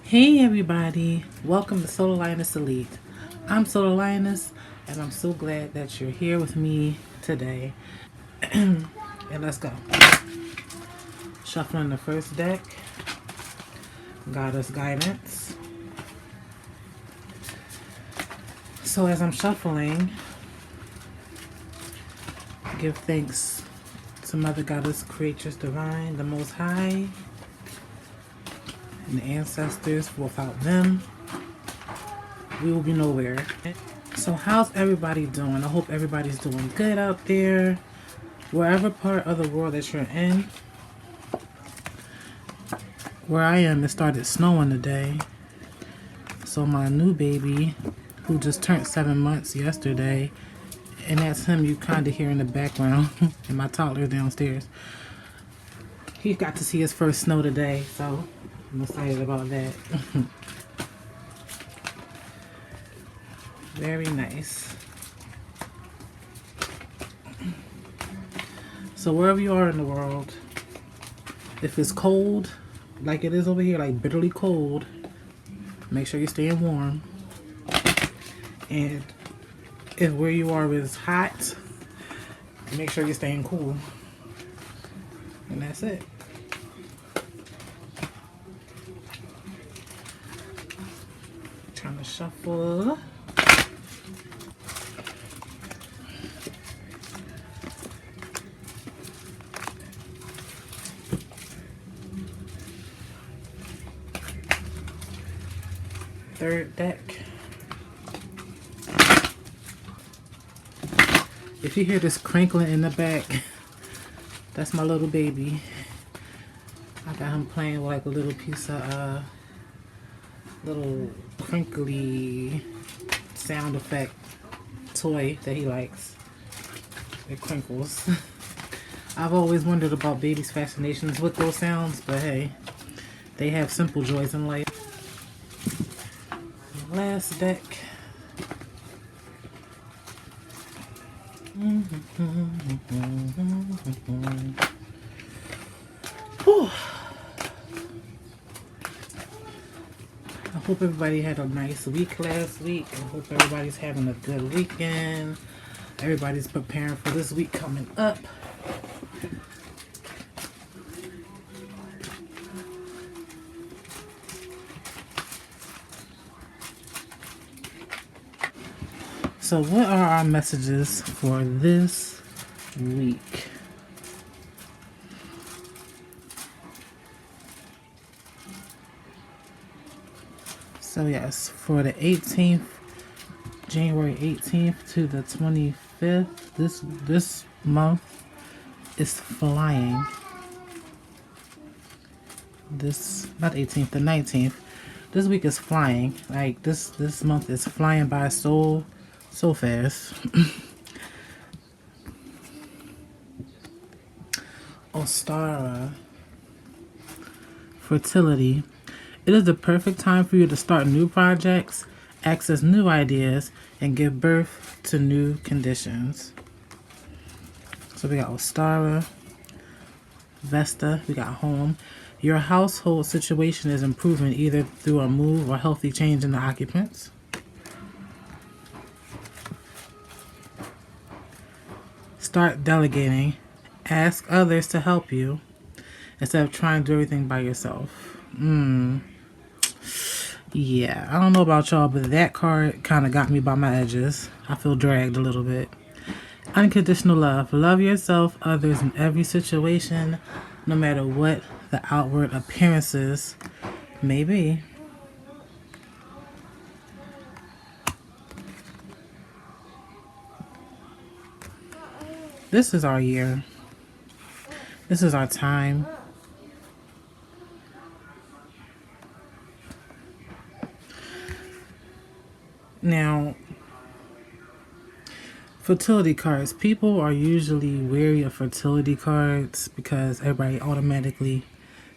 Hey everybody, welcome to Solar Lioness Elite. I'm Solar Lioness and I'm so glad that you're here with me today. And let's go. Shuffling the first deck, Goddess Guidance. So as I'm shuffling, give thanks to Mother Goddess Creatress Divine, the Most High, and the ancestors. Without them, we will be nowhere. So how's everybody doing? I hope everybody's doing good out there. Wherever part of the world that you're in. Where I am, it started snowing today. So my new baby, who just turned 7 months yesterday, and that's him you kind of hear in the background, and my toddler downstairs. He got to see his first snow today, so I'm excited about that. Very nice. So wherever you are in the world, if it's cold, like it is over here, like bitterly cold, make sure you're staying warm. And if where you are is hot, make sure you're staying cool. And that's it. Trying to shuffle. Third deck. If you hear this crinkling in the back, that's my little baby. I got him playing with like a little piece of little crinkly sound effect toy that he likes. It crinkles. I've always wondered about babies' fascinations with those sounds, but hey, they have simple joys in life. Last deck. Whew. I hope everybody had a nice week last week. I hope everybody's having a good weekend. Everybody's preparing for this week coming up. So what are our messages for this week? So yes, for the 18th, January 18th to the 25th, this month is flying. Not 18th, the 19th. This week is flying. Like this month is flying by so fast. Ostara. Fertility. It is the perfect time for you to start new projects, access new ideas, and give birth to new conditions. So we got Ostara. Vesta, we got home. Your household situation is improving either through a move or healthy change in the occupants. Start delegating. Ask others to help you instead of trying to do everything by yourself. Yeah, I don't know about y'all, but that card kind of got me by my edges. I feel dragged a little bit. Unconditional love. Love yourself, others, in every situation, no matter what the outward appearances may be. This is our year. This is our time. Now, fertility cards. People are usually wary of fertility cards because everybody automatically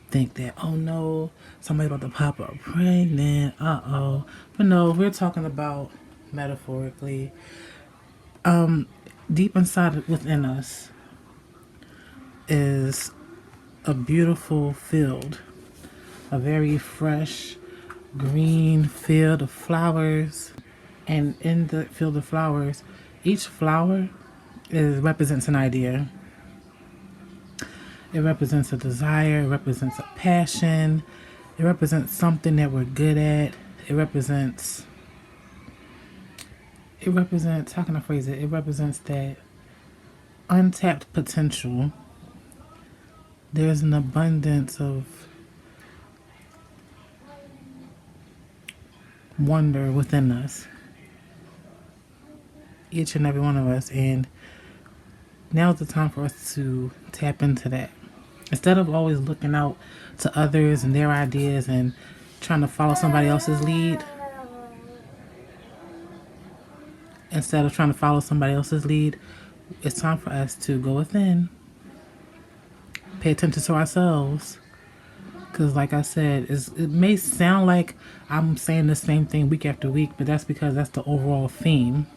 think that, oh no, somebody's about to pop up pregnant, uh-oh. But no, we're talking about metaphorically. Deep inside within us is a beautiful field, a very fresh, green field of flowers. And in the field of flowers, each flower represents an idea. It represents a desire, it represents a passion, it represents something that we're good at. It represents, how can I phrase it? It represents that untapped potential. There's an abundance of wonder within us, each and every one of us. And now's the time for us to tap into that. Instead of always looking out to others and their ideas and trying to follow somebody else's lead, it's time for us to go within, pay attention to ourselves. Because, like I said, it may sound like I'm saying the same thing week after week, but that's because that's the overall theme,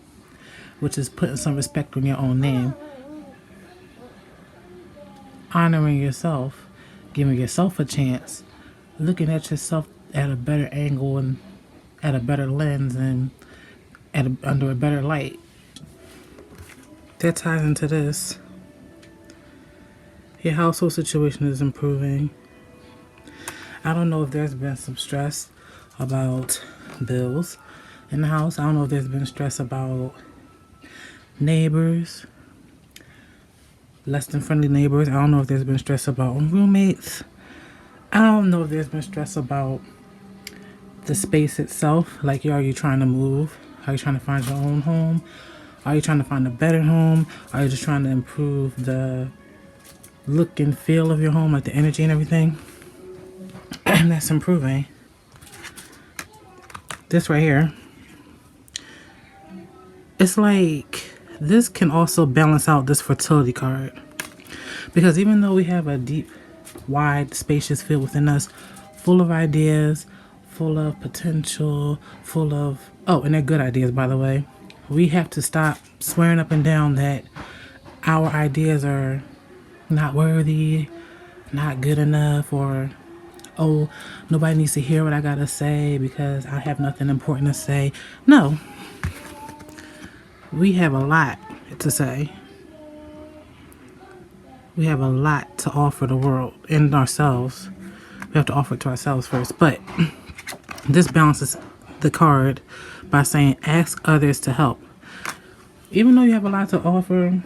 which is putting some respect on your own name, honoring yourself, giving yourself a chance, looking at yourself at a better angle and at a better lens and under a better light. That ties into this. Your household situation is improving. I don't know if there's been some stress about bills in the house. I don't know if there's been stress about neighbors, less than friendly neighbors. I don't know if there's been stress about roommates. I don't know if there's been stress about the space itself. Like, are you trying to move? Are you trying to find your own home? Are you trying to find a better home? Are you just trying to improve the look and feel of your home, like the energy and everything? And that's improving. This right here, it's like this can also balance out this fertility card. Because even though we have a deep, wide, spacious field within us, full of ideas, full of potential, and they're good ideas, by the way. We have to stop swearing up and down that our ideas are not worthy, not good enough, or, oh, nobody needs to hear what I gotta say because I have nothing important to say. No. We have a lot to say. We have a lot to offer the world and ourselves. We have to offer it to ourselves first. But this balances the card by saying ask others to help. Even though you have a lot to offer,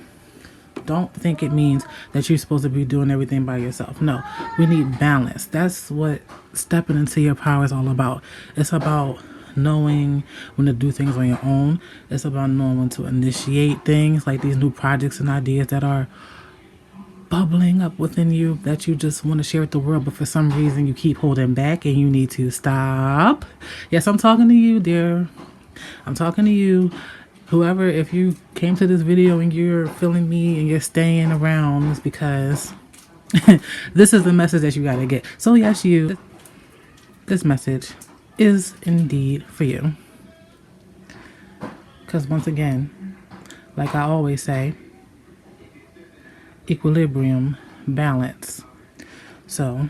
don't think it means that you're supposed to be doing everything by yourself. No, we need balance. That's what stepping into your power is all about. It's about knowing when to do things on your own. It's about knowing when to initiate things like these new projects and ideas that are bubbling up within you that you just want to share with the world, but for some reason you keep holding back and you need to stop. Yes, I'm talking to you, dear. I'm talking to you. Whoever, if you came to this video and you're feeling me and you're staying around, it's because this is the message that you got to get. So yes, this message is indeed for you. Because once again, like I always say, equilibrium, balance. So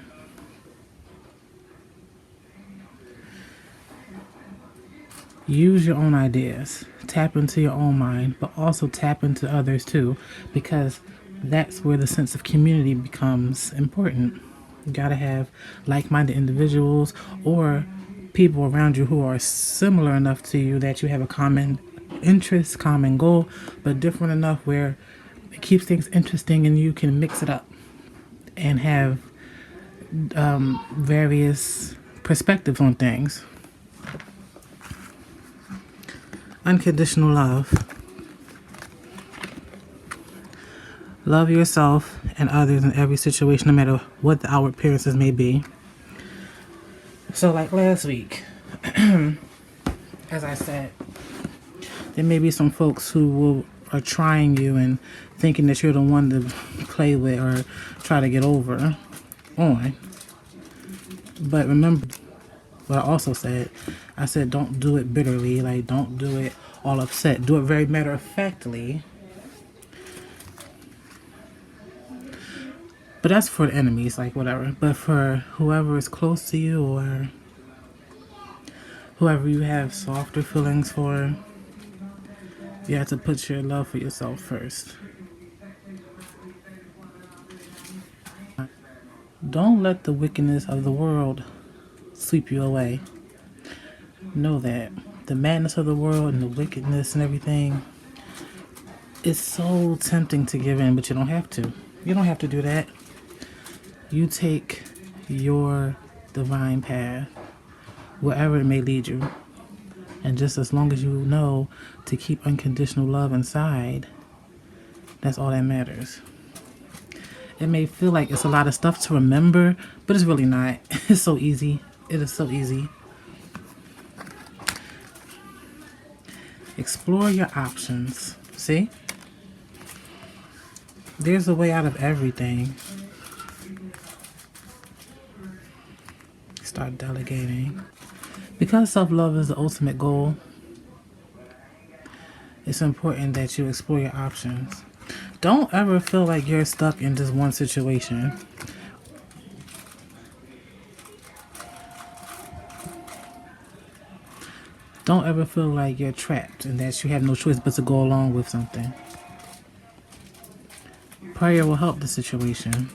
use your own ideas, tap into your own mind, but also tap into others too, because that's where the sense of community becomes important. You gotta have like-minded individuals or people around you who are similar enough to you that you have a common interest, common goal, but different enough where it keeps things interesting and you can mix it up and have various perspectives on things. Unconditional love. Love yourself and others in every situation, no matter what the outward appearances may be. So like last week, as I said, there may be some folks who are trying you and thinking that you're the one to play with or try to get over on. But remember what I also said. I said don't do it bitterly, like don't do it all upset. Do it very matter-of-factly. But that's for the enemies, like whatever. But for whoever is close to you or whoever you have softer feelings for, you have to put your love for yourself first. Don't let the wickedness of the world sweep you away. Know that the madness of the world and the wickedness and everything, it's so tempting to give in, but you don't have to. You don't have to do that. You take your divine path, wherever it may lead you. And just as long as you know to keep unconditional love inside, that's all that matters. It may feel like it's a lot of stuff to remember, but it's really not. It's so easy. It is so easy. Explore your options. See? There's a way out of everything. Start delegating. Because self-love is the ultimate goal, it's important that you explore your options. Don't ever feel like you're stuck in just one situation. Don't ever feel like you're trapped and that you have no choice but to go along with something. Prayer will help the situation.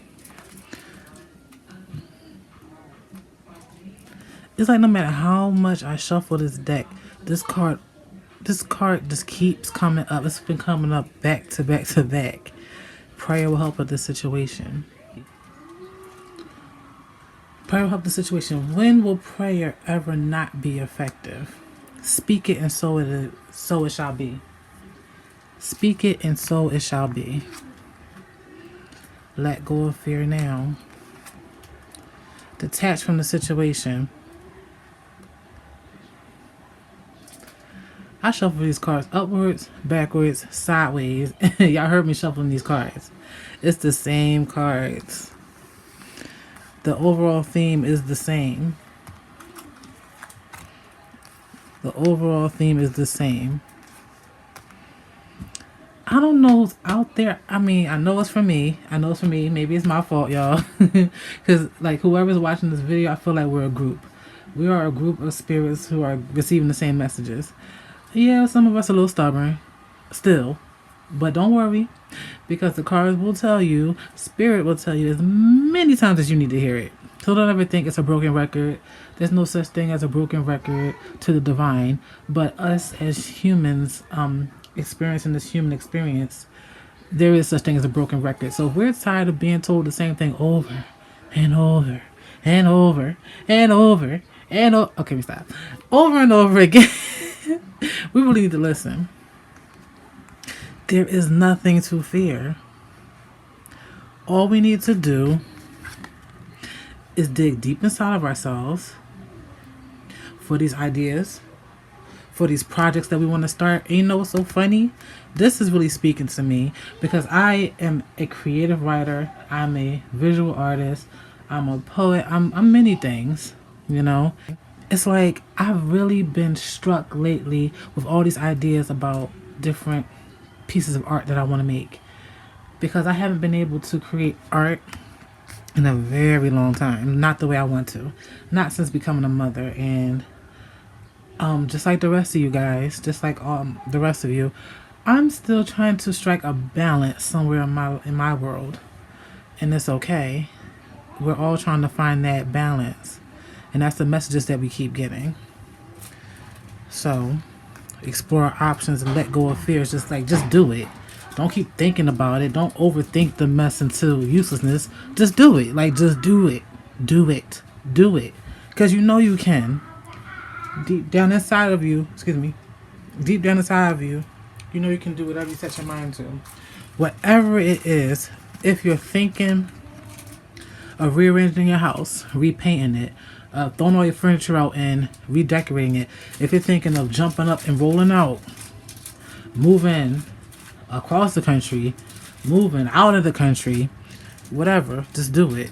It's like no matter how much I shuffle this deck, this card just keeps coming up. It's been coming up back to back to back. Prayer will help with this situation. Prayer will help the situation. When will prayer ever not be effective? Speak it and so it shall be. Speak it and so it shall be. Let go of fear now. Detach from the situation. I shuffle these cards upwards, backwards, sideways. Y'all heard me shuffling these cards. It's the same cards. The overall theme is the same. The overall theme is the same. I don't know who's out there. I mean, I know it's for me. Maybe it's my fault, y'all. Because, like, whoever's watching this video, I feel like we're a group. We are a group of spirits who are receiving the same messages. Yeah, some of us are a little stubborn. Still. But don't worry. Because the cards will tell you, Spirit will tell you as many times as you need to hear it. So don't ever think it's a broken record. There's no such thing as a broken record to the divine. But us as humans, experiencing this human experience, there is such thing as a broken record. So if we're tired of being told the same thing over and over and over and over and over, okay, we stop. Over and over again, we really need to listen. There is nothing to fear. All we need to do is dig deep inside of ourselves for these ideas, for these projects that we want to start. And you know what's so funny? This is really speaking to me because I am a creative writer. I'm a visual artist. I'm a poet. I'm many things, you know. It's like I've really been struck lately with all these ideas about different pieces of art that I want to make, because I haven't been able to create art in a very long time. Not the way I want to. Not since becoming a mother. And just like the rest of you guys, just like the rest of you, I'm still trying to strike a balance somewhere in my world. And it's okay. We're all trying to find that balance. And that's the messages that we keep getting. So, explore our options and let go of fears. Just do it. Don't keep thinking about it. Don't overthink the mess into uselessness. Just do it. Just do it. Do it. Do it. Because you know you can. Deep down inside of you, deep down inside of you, you know you can do whatever you set your mind to. Whatever it is, if you're thinking of rearranging your house, repainting it, throwing all your furniture out and redecorating it, if you're thinking of jumping up and rolling out, moving across the country, moving out of the country, whatever, just do it.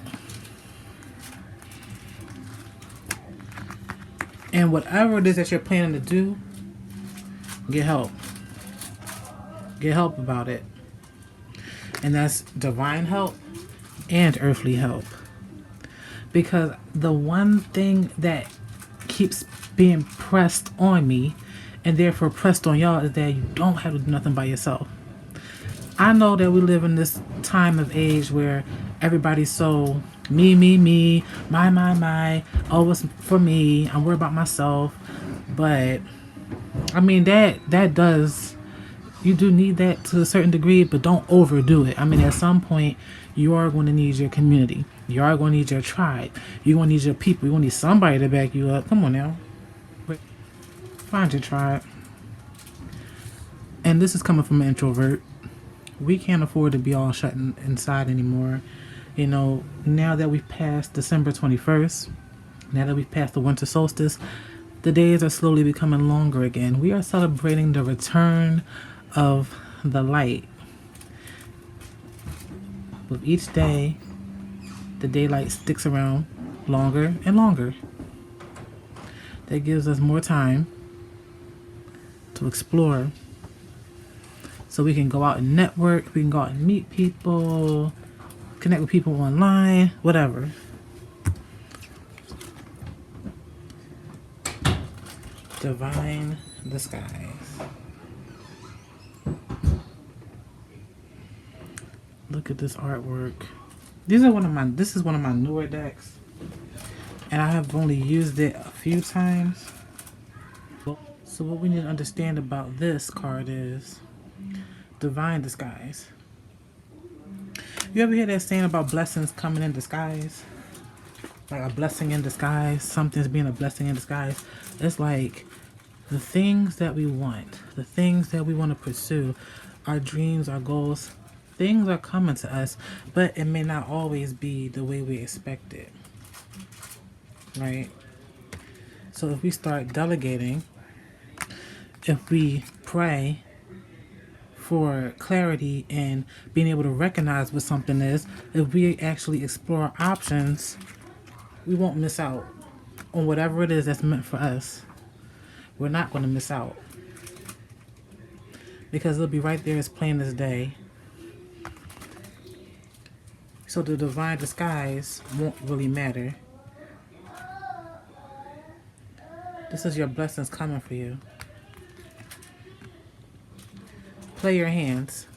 And whatever it is that you're planning to do, get help. Get help about it. And that's divine help and earthly help. Because the one thing that keeps being pressed on me and therefore pressed on y'all is that you don't have to do nothing by yourself. I know that we live in this time of age where everybody's so me, my. Oh, it's for me. I'm worried about myself. But I mean that does, you do need that to a certain degree, but don't overdo it. I mean, at some point, you are going to need your community. You are going to need your tribe. You're going to need your people. You're going to need somebody to back you up. Come on now. Find your tribe. And this is coming from an introvert. We can't afford to be all shut inside anymore. You know, now that we've passed December 21st, now that we've passed the winter solstice, the days are slowly becoming longer again. We are celebrating the return of the light. With each day, the daylight sticks around longer and longer. That gives us more time to explore. So we can go out and network, we can go out and meet people, connect with people online, whatever. Divine disguise. Look at this artwork. This is one of my newer decks. And I have only used it a few times. So what we need to understand about this card is divine disguise. You ever hear that saying about blessings coming in disguise? Like a blessing in disguise. Something's being a blessing in disguise. It's like the things that we want, the things that we want to pursue, our dreams, our goals, things are coming to us, but it may not always be the way we expect it. Right? So if we start delegating, if we pray for clarity and being able to recognize what something is, if we actually explore options, we won't miss out on whatever it is that's meant for us. We're not going to miss out because it'll be right there as plain as day. So the divine disguise won't really matter. This is your blessings coming for you. Play your hands.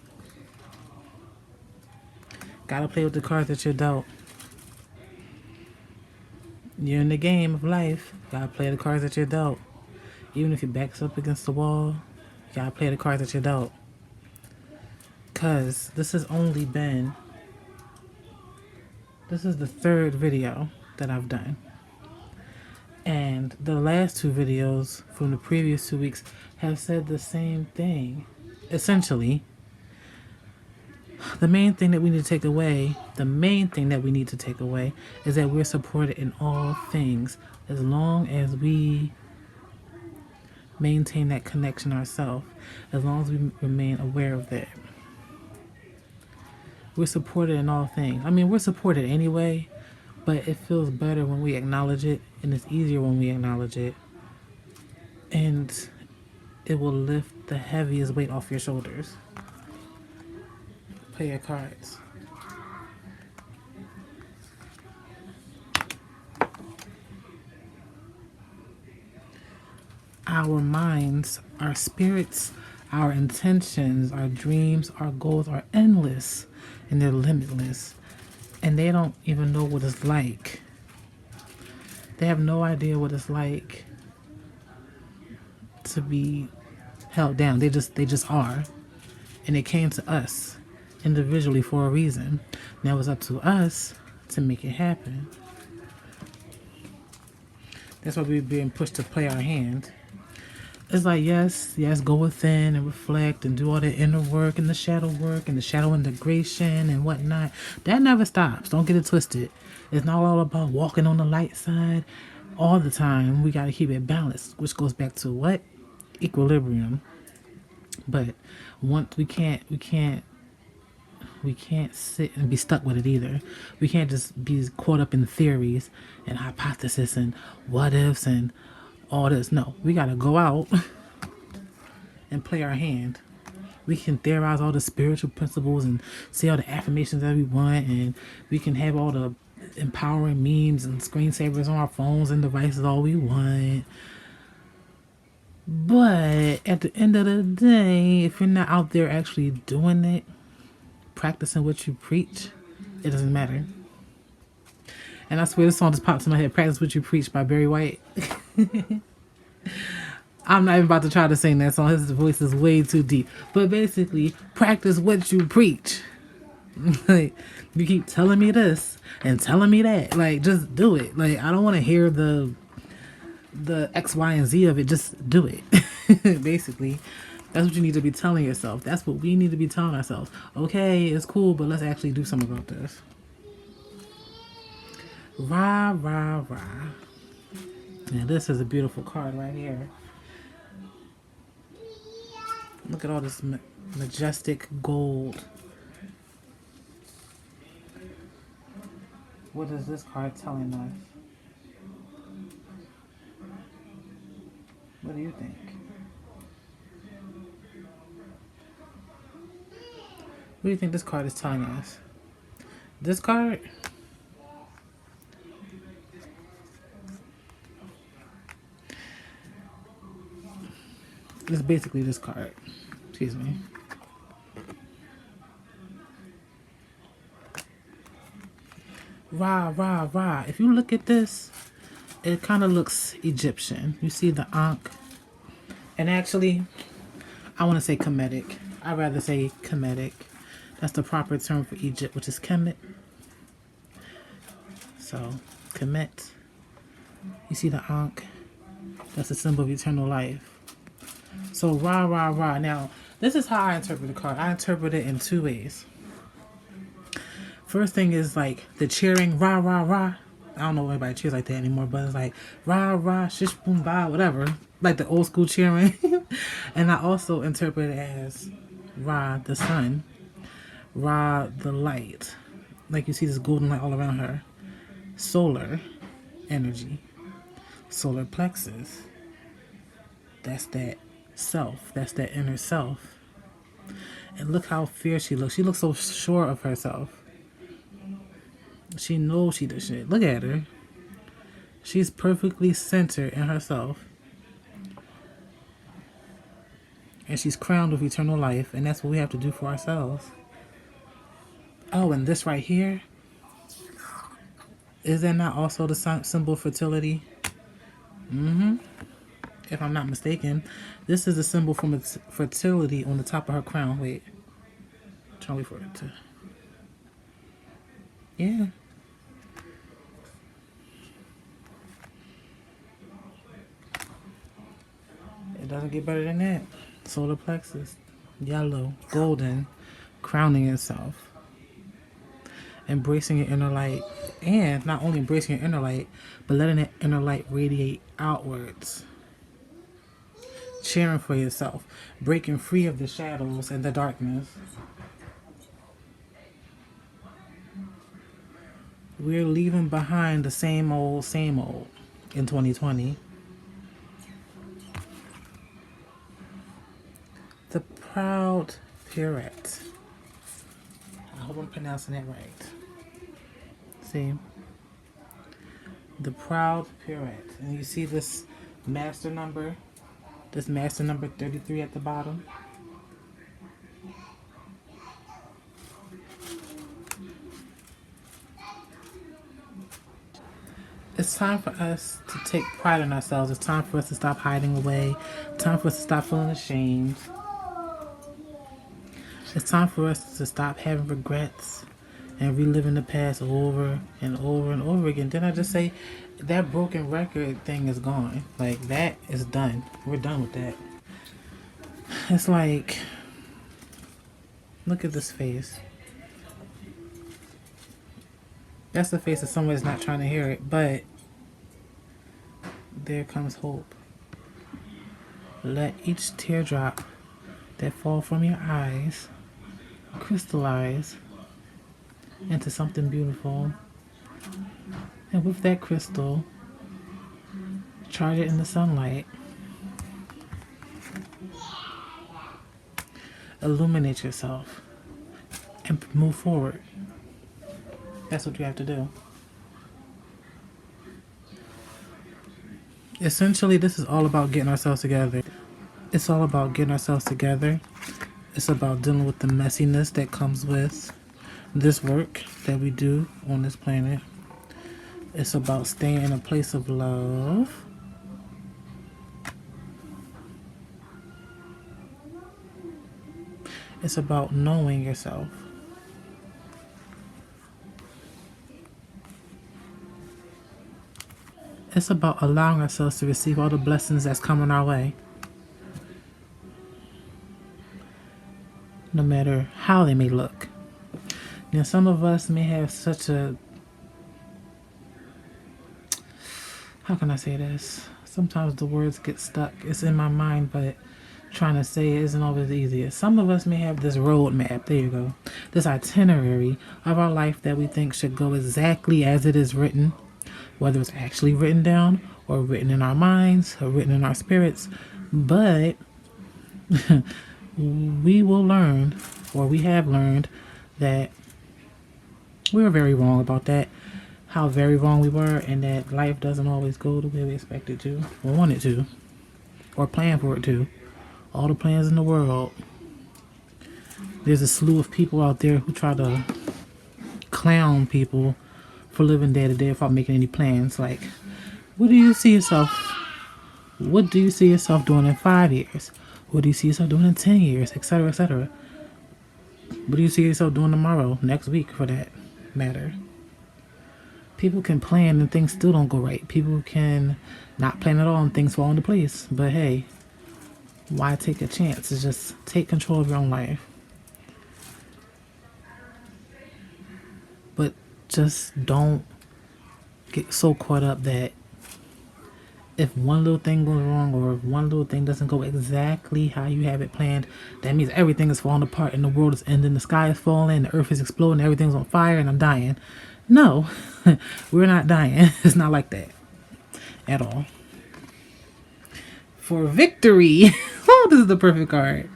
Gotta play with the cards that you're dealt. You're in the game of life. Gotta play the cards that you're dealt. Even if your back's up against the wall, you gotta play the cards that you're dealt. Cause this is the third video that I've done. And the last two videos from the previous 2 weeks have said the same thing. Essentially, the main thing that we need to take away is that we're supported in all things as long as we maintain that connection ourselves, as long as we remain aware of that. We're supported in all things. I mean, we're supported anyway, but it feels better when we acknowledge it, and it's easier when we acknowledge it. And it will lift the heaviest weight off your shoulders. Play your cards. Our minds, our spirits, our intentions, our dreams, our goals are endless and they're limitless. And they don't even know what it's like. They have no idea what it's like to be held down. They just are. And it came to us individually for a reason. Now it's up to us to make it happen. That's why we're being pushed to play our hand. It's like, yes, go within and reflect and do all the inner work and the shadow integration and whatnot. That never stops. Don't get it twisted. It's not all about walking on the light side all the time. We got to keep it balanced, which goes back to what? Equilibrium. But once we can't sit and be stuck with it either. We can't just be caught up in theories and hypothesis and what ifs and all this. No, we got to go out and play our hand. We can theorize all the spiritual principles and say all the affirmations that we want, and we can have all the empowering memes and screensavers on our phones and devices all we want. But at the end of the day, if you're not out there actually doing it, practicing what you preach, it doesn't matter. And I swear this song just popped in my head. Practice What You Preach by Barry White. I'm not even about to try to sing that song. His voice is way too deep. But basically, practice what you preach. Like, you keep telling me this and telling me that. Like, just do it. Like, I don't want to hear the X, Y, and Z of it. Just do it. Basically, that's what you need to be telling yourself. That's what we need to be telling ourselves. Okay, it's cool, but let's actually do something about this. Rah, rah, rah. Now, this is a beautiful card right here. Look at all this majestic gold. What is this card telling us? What do you think? What do you think this card is telling us? This card? It's basically this card. Excuse me. Rah, rah, rah. If you look at this, it kind of looks Egyptian. You see the Ankh. And actually, I want to say Kemetic. I'd rather say Kemetic. That's the proper term for Egypt, which is Kemet. So, Kemet. You see the Ankh. That's a symbol of eternal life. So, rah, rah, rah. Now, this is how I interpret the card. I interpret it in two ways. First thing is like the cheering, rah, rah, rah. I don't know if anybody cheers like that anymore, but it's like rah, rah, shish, boom, bah, whatever. Like the old school cheering. And I also interpret it as Ra, the sun. Ra, the light. Like you see this golden light all around her. Solar energy. Solar plexus. That's that self. That's that inner self. And look how fierce she looks. She looks so sure of herself. She knows she does shit. Look at her. She's perfectly centered in herself. And she's crowned with eternal life. And that's what we have to do for ourselves. Oh, and this right here. Is that not also the symbol of fertility? Mm-hmm. If I'm not mistaken. This is a symbol for fertility on the top of her crown. Wait. I'm trying to wait for it to... Yeah. It doesn't get better than that. Solar plexus. Yellow. Golden. Crowning itself. Embracing your inner light. And not only embracing your inner light, but letting that inner light radiate outwards. Cheering for yourself. Breaking free of the shadows and the darkness. We're leaving behind the same old in 2020. The proud Pirate. I hope I'm pronouncing that right. See? The proud Pirate. And you see this master number? This master number 33 at the bottom. It's time for us to take pride in ourselves. It's time for us to stop hiding away. It's time for us to stop feeling ashamed. It's time for us to stop having regrets and reliving the past over and over and over again. Didn't I just say that broken record thing is gone? Like, that is done. We're done with that. It's like, look at this face. That's the face of someone that's not trying to hear it, but there comes hope. Let each teardrop that fall from your eyes crystallize into something beautiful. And with that crystal, charge it in the sunlight. Illuminate yourself and move forward. That's what you have to do. Essentially, this is all about getting ourselves together. It's all about getting ourselves together. It's about dealing with the messiness that comes with this work that we do on this planet. It's about staying in a place of love. It's about knowing yourself. It's about allowing ourselves to receive all the blessings that's coming our way, no matter how they may look. Now, some of us may have such a, how can I say this? Sometimes the words get stuck. It's in my mind, but trying to say it isn't always the easiest. Some of us may have this roadmap, there you go, this itinerary of our life that we think should go exactly as it is written, whether it's actually written down or written in our minds or written in our spirits. But we will learn, or we have learned, that we were very wrong about that. How very wrong we were, and that life doesn't always go the way we expect it to, or want it to, or plan for it to. All the plans in the world. There's a slew of people out there who try to clown people for living day to day without making any plans. Like, what do you see yourself? What do you see yourself doing in 5 years? What do you see yourself doing in 10 years, etc., etc.? What do you see yourself doing tomorrow, next week, for that matter? People can plan and things still don't go right. People can not plan at all and things fall into place. But hey, why take a chance to just take control of your own life? But just don't get so caught up that if one little thing goes wrong, or if one little thing doesn't go exactly how you have it planned, that means everything is falling apart and the world is ending, the sky is falling, the earth is exploding, everything's on fire and I'm dying. No, we're not dying. It's not like that at all. For victory. Oh, this is the perfect card.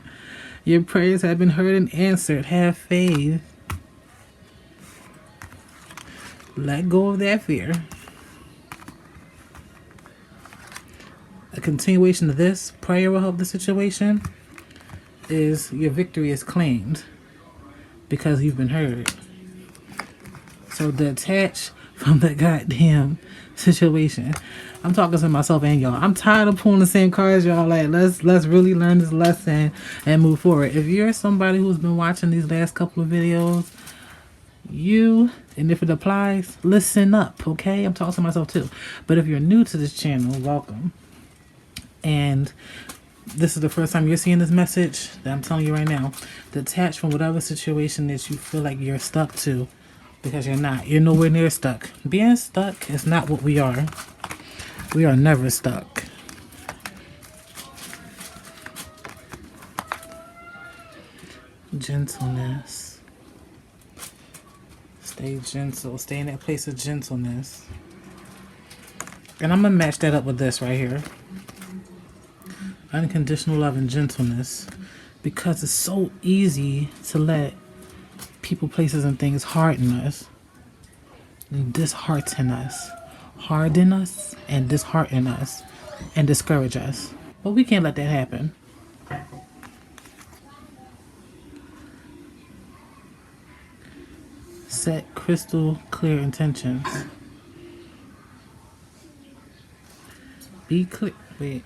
Your prayers have been heard and answered. Have faith. Let go of that fear. A continuation of this prayer will help the situation is your victory is claimed because you've been heard. So detach from the goddamn situation. I'm talking to myself and y'all. I'm tired of pulling the same cards, y'all. Like, let's really learn this lesson and move forward. If you're somebody who's been watching these last couple of videos, and if it applies, listen up, okay? I'm talking to myself too. But if you're new to this channel, welcome. And this is the first time you're seeing this message that I'm telling you right now. Detach from whatever situation that you feel like you're stuck to, because you're not. You're nowhere near stuck. Being stuck is not what we are. We are never stuck. Gentleness. Stay gentle. Stay in that place of gentleness. And I'm going to match that up with this right here. Unconditional love and gentleness. Because it's so easy to let people, places, and things harden us. And dishearten us. Harden us and dishearten us. And discourage us. But we can't let that happen. Set crystal clear intentions. Be clear. Wait.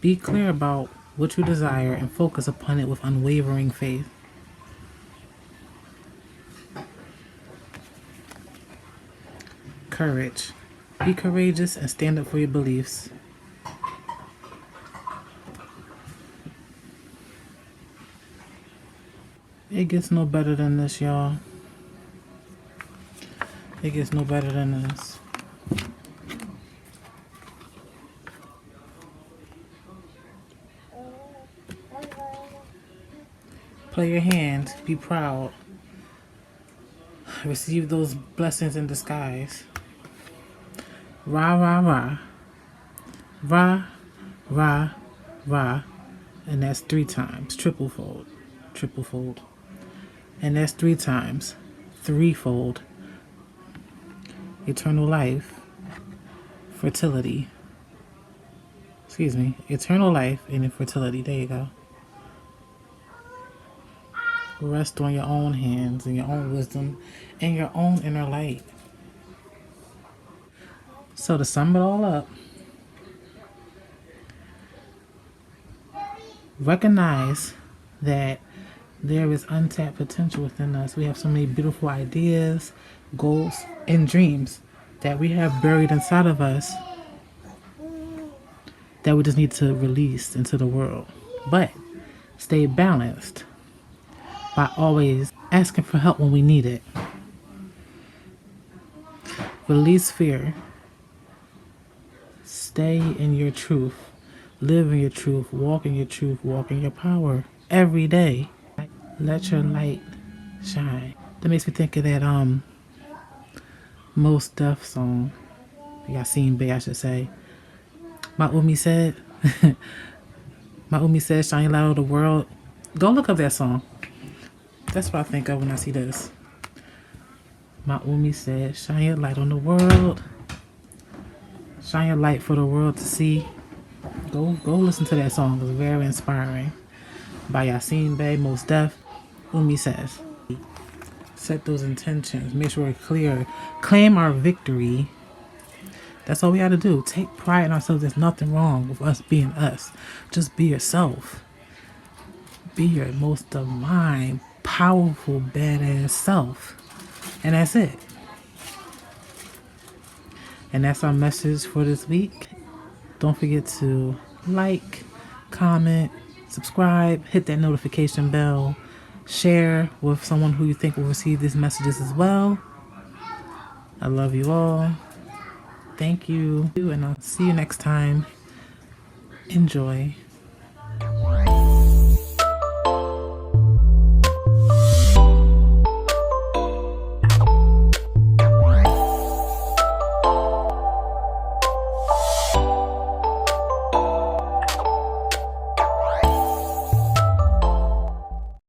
Be clear about what you desire and focus upon it with unwavering faith. Courage. Be courageous and stand up for your beliefs. It gets no better than this, y'all. It gets no better than this. Play your hand. Be proud. Receive those blessings in disguise. Rah, rah, rah. Rah, rah, rah. And that's 3 times. Triple fold. Triple fold. And that's 3 times. 3-fold. eternal life, fertility. Excuse me, eternal life and infertility. There you go. Rest on your own hands and your own wisdom and your own inner light. So to sum it all up, recognize that there is untapped potential within us. We have so many beautiful ideas, goals, and dreams that we have buried inside of us that we just need to release into the world. But stay balanced by always asking for help when we need it. Release fear. Stay in your truth. Live in your truth. Walk in your truth. Walk in your power every day. Let your light shine. That makes me think of that Most Def song. Yasin Bey, I should say. My Umi said, my Umi said, shine your light on the world. Go look up that song. That's what I think of when I see this. My Umi said, shine your light on the world. Shine your light for the world to see. Go listen to that song. It's very inspiring. By Yasin Bey, Most Def. Umi says, set those intentions. Make sure we're clear. Claim our victory. That's all we got to do. Take pride in ourselves. There's nothing wrong with us being us. Just be yourself. Be your most divine, powerful, badass self. And that's it. And that's our message for this week. Don't forget to like, comment, subscribe, hit that notification bell, share with someone who you think will receive these messages as well. I love you all. Thank you. And I'll see you next time. Enjoy.